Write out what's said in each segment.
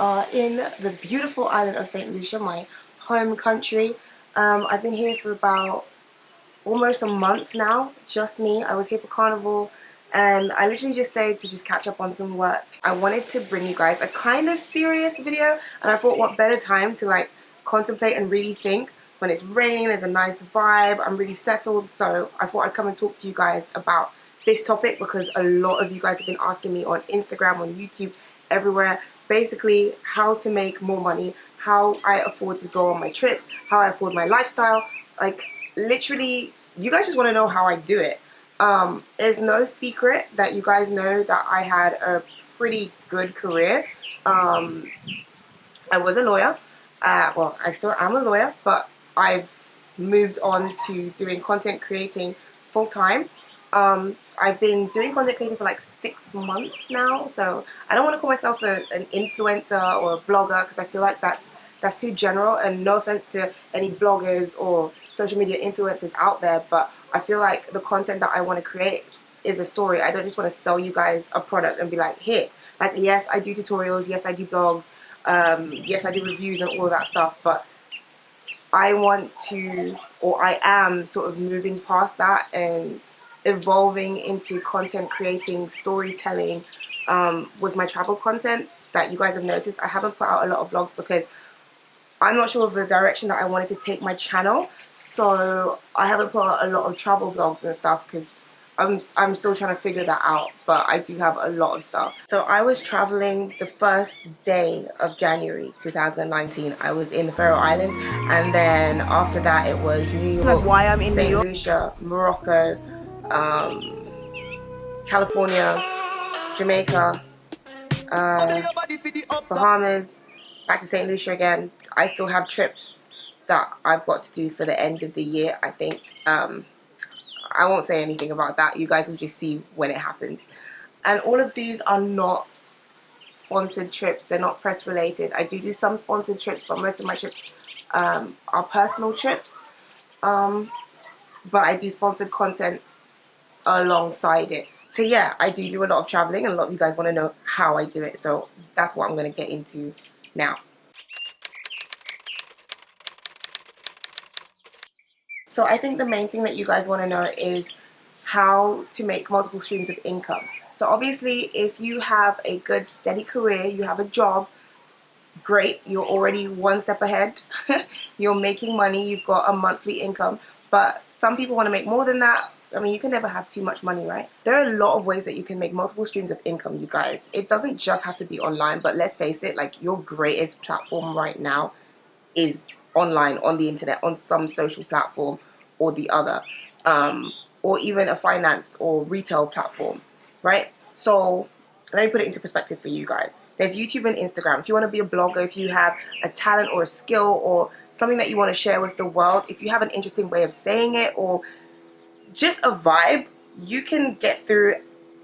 are in the beautiful island of St. Lucia, my home country. I've been here for about almost a month now, just me. I was here for carnival and I literally just stayed to just catch up on some work. I wanted to bring you guys a kind of serious video, and I thought what better time to like contemplate and really think when it's raining, there's a nice vibe, I'm really settled. So I thought I'd come and talk to you guys about this topic because a lot of you guys have been asking me on Instagram, on YouTube, everywhere, basically how to make more money, how I afford to go on my trips, how I afford my lifestyle. Like literally, you guys just want to know how I do it. There's no secret that you guys know that I had a pretty good career. I was a lawyer. Well, I still am a lawyer, but I've moved on to doing content creating full time. I've been doing content creating for like 6 months now, so I don't want to call myself an influencer or a blogger because I feel like that's too general, and no offense to any bloggers or social media influencers out there, but I feel like the content that I want to create is a story. I don't just want to sell you guys a product and be like, here. Like, yes, I do tutorials, yes, I do blogs, yes, I do reviews and all of that stuff, but I want to, or I am sort of moving past that and evolving into content creating, storytelling with my travel content that you guys have noticed. I haven't put out a lot of vlogs because I'm not sure of the direction that I wanted to take my channel, so I haven't put out a lot of travel vlogs and stuff because I'm still trying to figure that out, but I do have a lot of stuff. So I was traveling the first day of January 2019. I was in the Faroe Islands, and then after that it was New York, Like why I'm in St. New York. Lucia, Morocco, California, Jamaica, Bahamas, back to St. Lucia again. I still have trips that I've got to do for the end of the year, I think. I won't say anything about that. You guys will just see when it happens. And all of these are not sponsored trips. They're not press related. I do some sponsored trips, but most of my trips are personal trips. But I do sponsored content alongside it. So yeah, I do a lot of traveling, and a lot of you guys want to know how I do it. So that's what I'm going to get into now. So I think the main thing that you guys want to know is how to make multiple streams of income. So obviously, if you have a good steady career, you have a job, great, you're already one step ahead. You're making money, you've got a monthly income. But some people want to make more than that. I mean, you can never have too much money, right? There are a lot of ways that you can make multiple streams of income, you guys. It doesn't just have to be online, but let's face it, like your greatest platform right now is online, on the internet, on some social platform or the other, or even a finance or retail platform, right? So let me put it into perspective for you guys. There's YouTube and Instagram. If you want to be a blogger, if you have a talent or a skill or something that you want to share with the world, if you have an interesting way of saying it or just a vibe, you can get through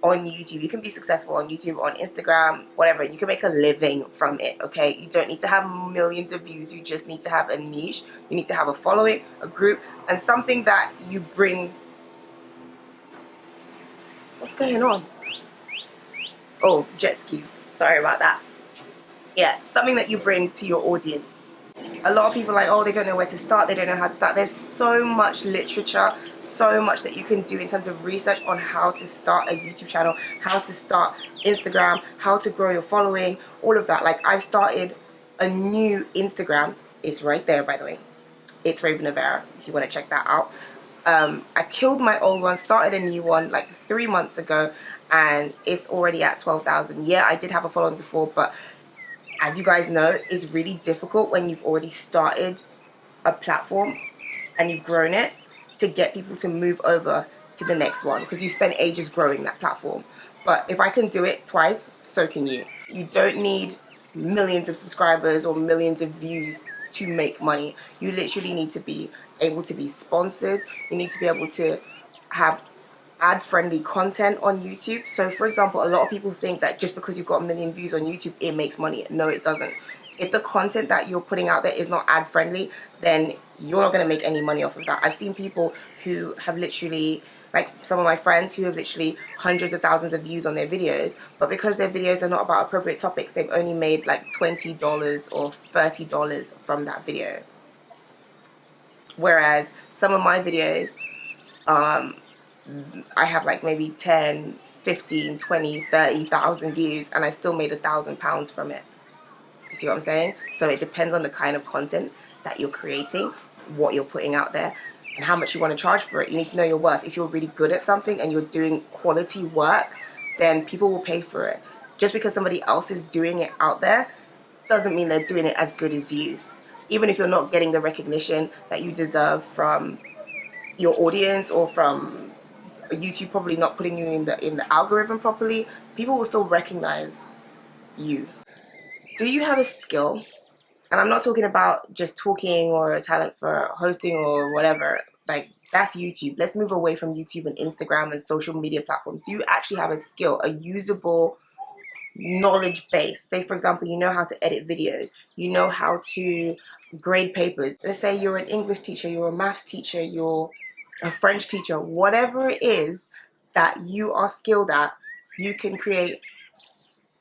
on YouTube. You can be successful on YouTube, on Instagram, whatever. You can make a living from it, okay? You don't need to have millions of views. You just need to have a niche. You need to have a following, a group, and something that you bring. What's going on? Oh, jet skis. Sorry about that. Yeah, something that you bring to your audience. A lot of people are like, oh, they don't know where to start, they don't know how to start. There's so much literature, so much that you can do in terms of research on how to start a YouTube channel, how to start Instagram, how to grow your following, all of that. Like, I've started a new Instagram. It's right there, by the way. It's Navera, if you want to check that out. I killed my old one, started a new one like 3 months ago, and it's already at 12,000. Yeah, I did have a following before, but as you guys know, it's really difficult when you've already started a platform and you've grown it to get people to move over to the next one because you spend ages growing that platform. But if I can do it twice, so can you. You don't need millions of subscribers or millions of views to make money. You literally need to be able to be sponsored. You need to be able to have ad-friendly content on YouTube. So for example, a lot of people think that just because you've got 1 million views on YouTube, it makes money. No, it doesn't. If the content that you're putting out there is not ad-friendly, then you're not going to make any money off of that. I've seen people who have literally Like some of my friends who have literally hundreds of thousands of views on their videos, but because their videos are not about appropriate topics, they've only made like $20 or $30 from that video. Whereas some of my videos, I have like maybe 10, 15, 20, 30,000 views, and I still made £1,000 from it. Do you see what I'm saying? So it depends on the kind of content that you're creating, what you're putting out there, and how much you want to charge for it. You need to know your worth. If you're really good at something and you're doing quality work, then people will pay for it. Just because somebody else is doing it out there doesn't mean they're doing it as good as you. Even if you're not getting the recognition that you deserve from your audience or from YouTube probably not putting you in the algorithm properly, people will still recognize you. Do you have a skill? And I'm not talking about just talking or a talent for hosting or whatever. Like, that's YouTube. Let's move away from YouTube and Instagram and social media platforms. Do you actually have a skill, a usable knowledge base? Say, for example, you know how to edit videos. You know how to grade papers. Let's say you're an English teacher, you're a maths teacher, you're a French teacher. Whatever it is that you are skilled at, you can create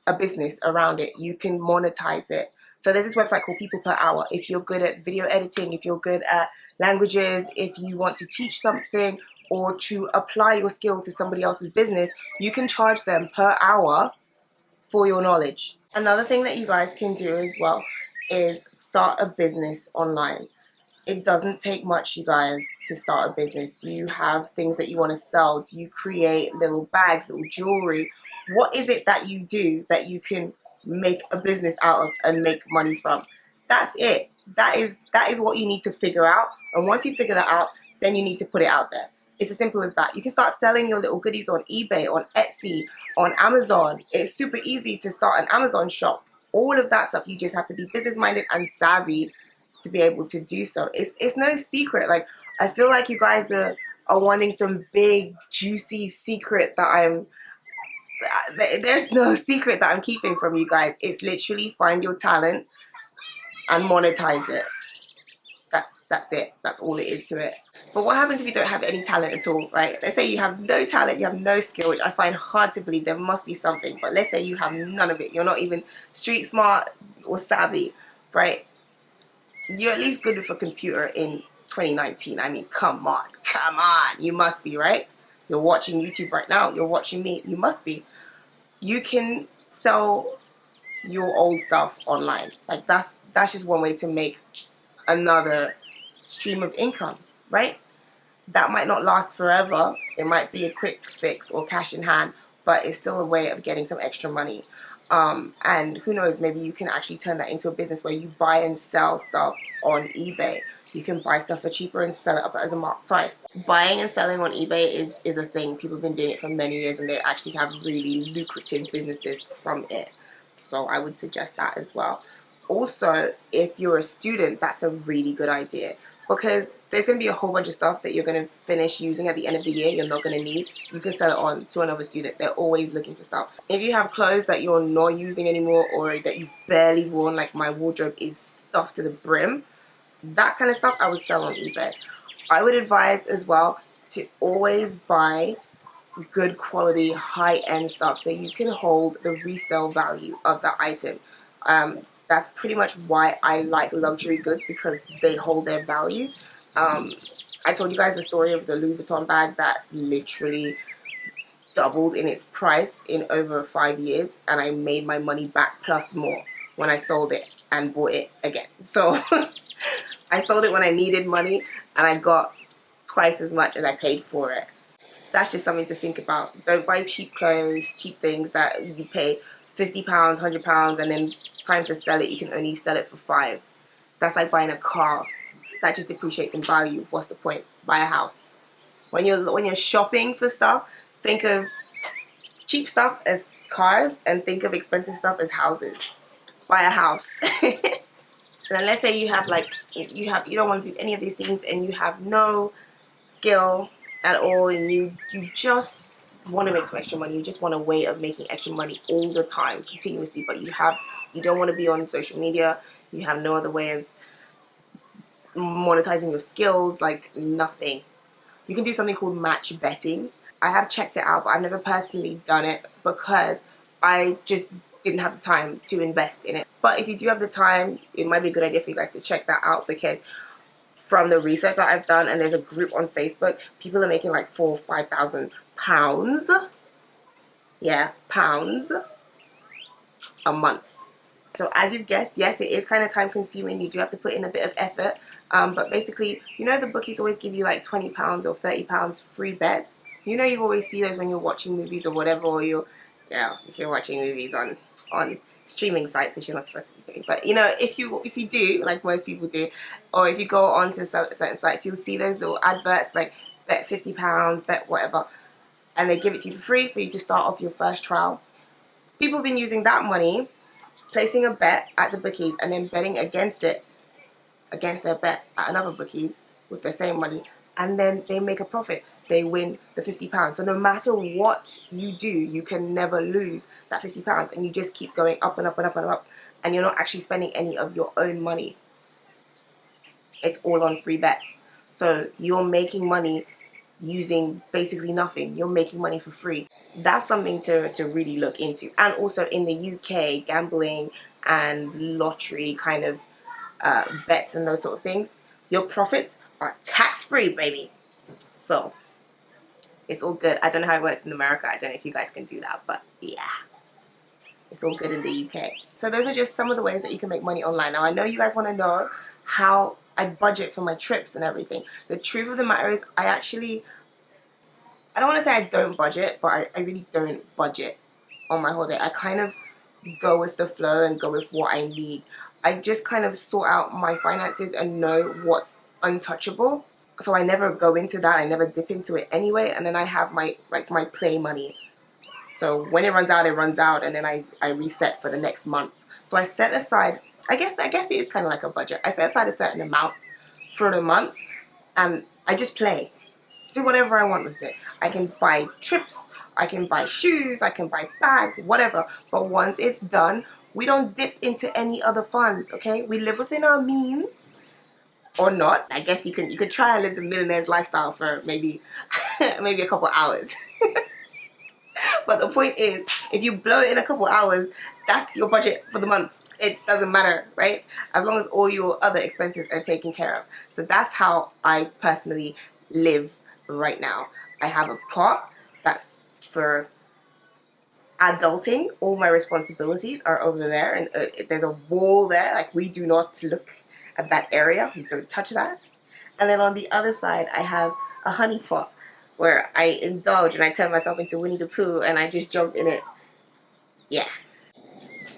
a business around it. You can monetize it. So there's this website called People Per Hour. If you're good at video editing, if you're good at languages, if you want to teach something or to apply your skill to somebody else's business, you can charge them per hour for your knowledge. Another thing that you guys can do as well is start a business online. It doesn't take much, you guys, to start a business. Do you have things that you want to sell? Do you create little bags, little jewelry? What is it that you do that you can make a business out of and make money from? That's it. That is what you need to figure out. And once you figure that out, then you need to put it out there. It's as simple as that. You can start selling your little goodies on eBay, on Etsy, on Amazon. It's super easy to start an Amazon shop. All of that stuff, you just have to be business-minded and savvy to be able to do so. It's no secret. Like, I feel like you guys are wanting some big, juicy secret that there's no secret that I'm keeping from you guys. It's literally find your talent and monetize it. That's it. That's all it is to it. But what happens if you don't have any talent at all, right? Let's say you have no talent, you have no skill, which I find hard to believe. There must be something. But let's say you have none of it. You're not even street smart or savvy, right? You're at least good with a computer in 2019. I mean, come on. You must be, right? You're watching YouTube right now. You're watching me. You must be. You can sell your old stuff online. Like, that's just one way to make another stream of income, right? That might not last forever. It might be a quick fix or cash in hand, but it's still a way of getting some extra money. And who knows, maybe you can actually turn that into a business where you buy and sell stuff on eBay. You can buy stuff for cheaper and sell it up as a marked price. Buying and selling on eBay is a thing. People have been doing it for many years and they actually have really lucrative businesses from it. So I would suggest that as well. Also, if you're a student, that's a really good idea, because there's going to be a whole bunch of stuff that you're going to finish using at the end of the year you're not going to need. You can sell it on to another student. They're always looking for stuff. If you have clothes that you're not using anymore or that you've barely worn, like my wardrobe is stuffed to the brim, that kind of stuff I would sell on eBay. I would advise as well to always buy good quality, high-end stuff so you can hold the resale value of that item. That's pretty much why I like luxury goods, because they hold their value. I told you guys the story of the Louis Vuitton bag that literally doubled in its price in over 5 years, and I made my money back plus more when I sold it and bought it again. So I sold it when I needed money and I got twice as much as I paid for it. That's just something to think about. Don't buy cheap clothes, cheap things that you pay £50, £100, and then time to sell it, you can only sell it for £5. That's like buying a car. That just depreciates in value. What's the point? Buy a house. When you're shopping for stuff, think of cheap stuff as cars and think of expensive stuff as houses. Buy a house. Then let's say you don't want to do any of these things and you have no skill at all, and you just want to make some extra money. You just want a way of making extra money all the time, continuously, but you don't want to be on social media. You have no other way of monetizing your skills, like nothing. you can do something called match betting. I have checked it out, but I've never personally done it because I just didn't have the time to invest in it. But if you do have the time, it might be a good idea for you guys to check that out, because from the research that I've done, and there's a group on Facebook, people are making like £4,000 or £5,000. Yeah, pounds a month. So as you've guessed, yes, it is kind of time consuming. You do have to put in a bit of effort. But basically, you know, the bookies always give you like £20 or £30 free bets. You know, you always see those when you're watching movies or whatever, or if you're watching movies on streaming sites, which you're not supposed to be doing. But you know, if you do, like most people do, or if you go onto certain sites, you'll see those little adverts like bet £50, bet whatever, and they give it to you for free for you to start off your first trial. People have been using that money, placing a bet at the bookies, and then betting against their bet at another bookies with the same money, and then they make a profit. They win the £50. So no matter what you do, you can never lose that £50, and you just keep going up and up and up and up, and you're not actually spending any of your own money. It's all on free bets. So you're making money using basically nothing. You're making money for free. That's something to really look into. And also in the UK, gambling and lottery kind of bets and those sort of things, your profits are tax-free, baby. So it's all good. I don't know how it works in America. I don't know if you guys can do that, but yeah, it's all good in the UK. So those are just some of the ways that you can make money online. Now I know you guys want to know how I budget for my trips and everything. The truth of the matter is, I don't want to say I don't budget, but I really don't budget on my holiday. I kind of go with the flow and go with what I need. I just kind of sort out my finances and know what's untouchable. So I never go into that. I never dip into it anyway. And then I have my play money. So when it runs out, and then I reset for the next month. So I set aside, I guess it is kind of like a budget. I set aside a certain amount for the month, and I just play. Do whatever I want with it. I can buy trips, I can buy shoes, I can buy bags, whatever. But once it's done, we don't dip into any other funds, okay? We live within our means, or not. I guess you could try and live the millionaire's lifestyle for maybe maybe a couple hours. But the point is, if you blow it in a couple hours, that's your budget for the month. It doesn't matter, right? As long as all your other expenses are taken care of. So that's how I personally live right now. I have a pot that's for adulting. All my responsibilities are over there, and there's a wall there. Like, we do not look at that area. We don't touch that. And then on the other side, I have a honey pot where I indulge and I turn myself into Winnie the Pooh and I just jump in it. Yeah.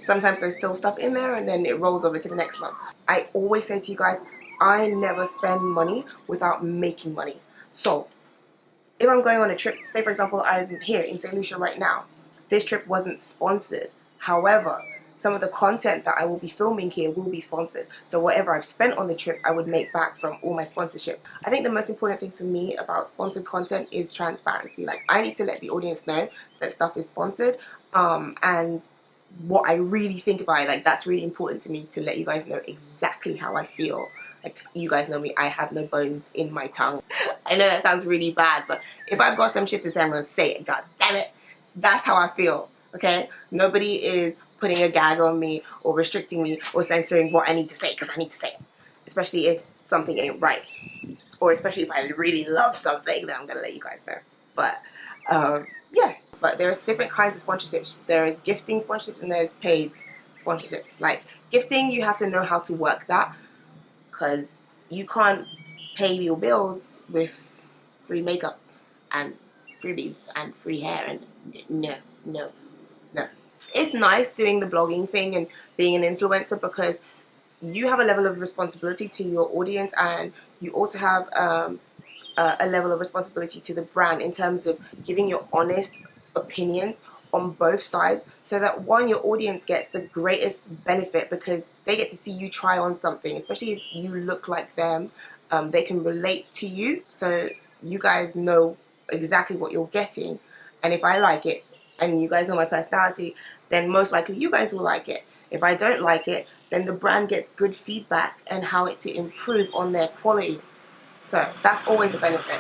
Sometimes there's still stuff in there, and then it rolls over to the next month. I always say to you guys, I never spend money without making money. So if I'm going on a trip, say for example, I'm here in St. Lucia right now. This trip wasn't sponsored. However, some of the content that I will be filming here will be sponsored. So whatever I've spent on the trip, I would make back from all my sponsorship. I think the most important thing for me about sponsored content is transparency. Like, I need to let the audience know that stuff is sponsored, and what I really think about it. Like, that's really important to me, to let you guys know exactly how I feel. Like, you guys know me, I have no bones in my tongue. I know that sounds really bad, but if I've got some shit to say, I'm going to say it. God damn it. That's how I feel, okay? Nobody is putting a gag on me or restricting me or censoring what I need to say, because I need to say it. Especially if something ain't right. Or especially if I really love something, then I'm going to let you guys know. But, yeah. But there's different kinds of sponsorships. There is gifting sponsorships and there's paid sponsorships. Like, gifting, you have to know how to work that, because you can't pay your bills with free makeup and freebies and free hair, and no. It's nice doing the blogging thing and being an influencer, because you have a level of responsibility to your audience, and you also have a level of responsibility to the brand in terms of giving your honest opinions on both sides, so that one, your audience gets the greatest benefit because they get to see you try on something, especially if you look like them. They can relate to you, so you guys know exactly what you're getting. And if I like it, and you guys know my personality, then most likely you guys will like it. If I don't like it, then the brand gets good feedback and how to improve on their quality. So that's always a benefit.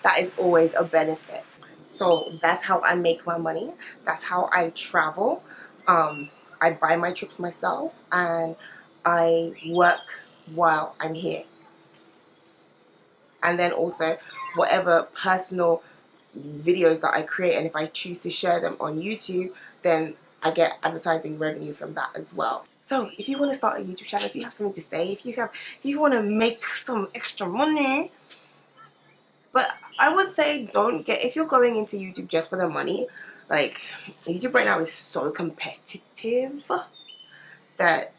that is always a benefit. So that's how I make my money. That's how I travel. I buy my trips myself, and I work while I'm here. And then also whatever personal videos that I create, and if I choose to share them on YouTube, then I get advertising revenue from that as well. So if you want to start a YouTube channel, if you have something to say, if you want to make some extra money, but I would say if you're going into YouTube just for the money, like YouTube right now is so competitive that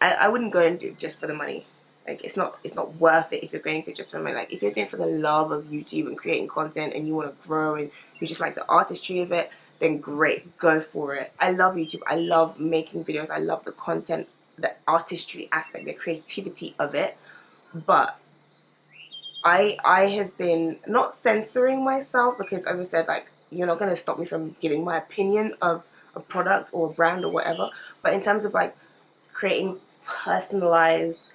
I wouldn't go and do it just for the money. Like it's not worth it if you're going to just for money. Like if you're doing it for the love of YouTube and creating content and you want to grow and you just like the artistry of it, then great, go for it. I love YouTube. I love making videos. I love the content, the artistry aspect, the creativity of it. But I have been not censoring myself because, as I said, like you're not going to stop me from giving my opinion of a product or a brand or whatever. But in terms of like creating personalized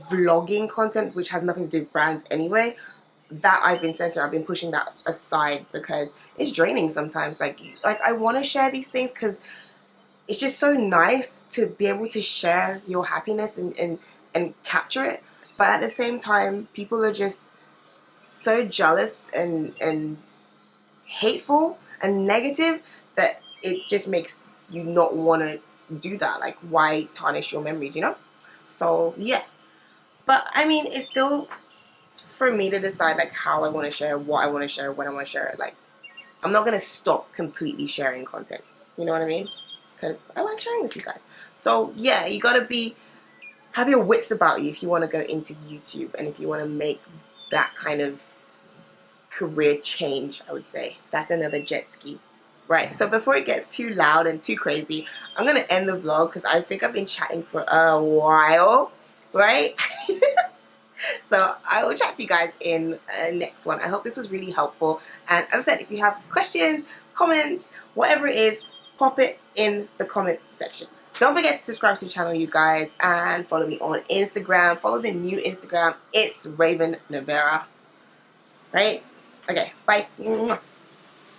vlogging content, which has nothing to do with brands anyway, that I've been censoring. I've been pushing that aside because it's draining sometimes. Like I want to share these things because it's just so nice to be able to share your happiness and capture it. But at the same time, people are just so jealous and hateful and negative that it just makes you not want to do that. Like, why tarnish your memories, you know? So yeah, but I mean, it's still for me to decide like how I want to share, what I want to share, when I want to share it. Like, I'm not gonna stop completely sharing content, you know what I mean? Because I like sharing with you guys. So yeah, you gotta have your wits about you if you want to go into YouTube and if you want to make that kind of career change, I would say. That's another jet ski. Right, so before it gets too loud and too crazy, I'm going to end the vlog because I think I've been chatting for a while, right? So I will chat to you guys in next one. I hope this was really helpful. And as I said, if you have questions, comments, whatever it is, pop it in the comments section. Don't forget to subscribe to the channel, you guys, and follow me on Instagram. Follow the new Instagram. It's Raven Navera. Right? Okay, bye.